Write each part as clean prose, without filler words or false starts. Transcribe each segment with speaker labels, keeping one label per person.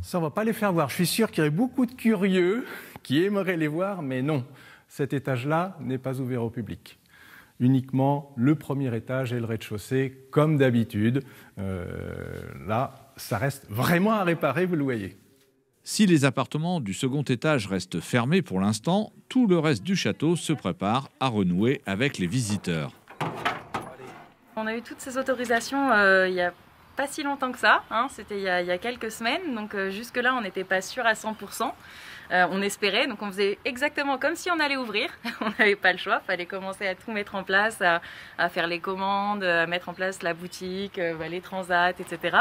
Speaker 1: Ça, on va pas les faire voir. Je suis sûr qu'il y aurait beaucoup de curieux qui aimeraient les voir, mais non. Cet étage-là n'est pas ouvert au public. Uniquement le premier étage et le rez-de-chaussée, comme d'habitude. Là, ça reste vraiment à réparer, vous le voyez.
Speaker 2: Si les appartements du second étage restent fermés pour l'instant, tout le reste du château se prépare à renouer avec les visiteurs.
Speaker 3: On a eu toutes ces autorisations il n'y a pas si longtemps que ça, hein, c'était il y a quelques semaines, donc jusque-là on n'était pas sûr à 100%. On espérait, donc on faisait exactement comme si on allait ouvrir, on n'avait pas le choix, il fallait commencer à tout mettre en place, à faire les commandes, à mettre en place la boutique, les transats, etc.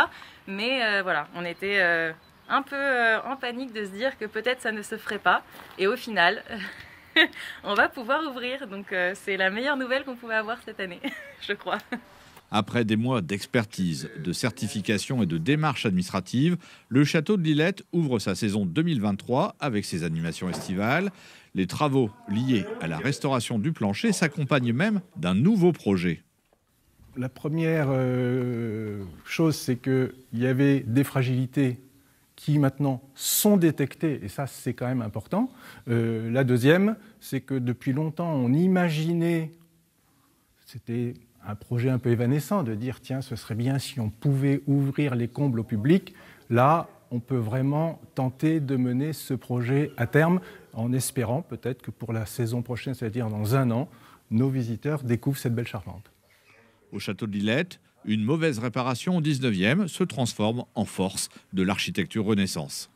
Speaker 3: Mais voilà, on était un peu en panique de se dire que peut-être ça ne se ferait pas, et au final, on va pouvoir ouvrir, donc c'est la meilleure nouvelle qu'on pouvait avoir cette année, je crois.
Speaker 2: Après des mois d'expertise, de certification et de démarches administratives, le château de Lillette ouvre sa saison 2023 avec ses animations estivales. Les travaux liés à la restauration du plancher s'accompagnent même d'un nouveau projet.
Speaker 1: La première chose, c'est qu'il y avait des fragilités qui maintenant sont détectées, et ça c'est quand même important. La deuxième, c'est que depuis longtemps on imaginait, c'était un projet un peu évanescent, de dire tiens, ce serait bien si on pouvait ouvrir les combles au public. Là, on peut vraiment tenter de mener ce projet à terme en espérant peut-être que pour la saison prochaine, c'est-à-dire dans 1 an, nos visiteurs découvrent cette belle charpente.
Speaker 2: Au château de Lillette, une mauvaise réparation au 19e se transforme en force de l'architecture Renaissance.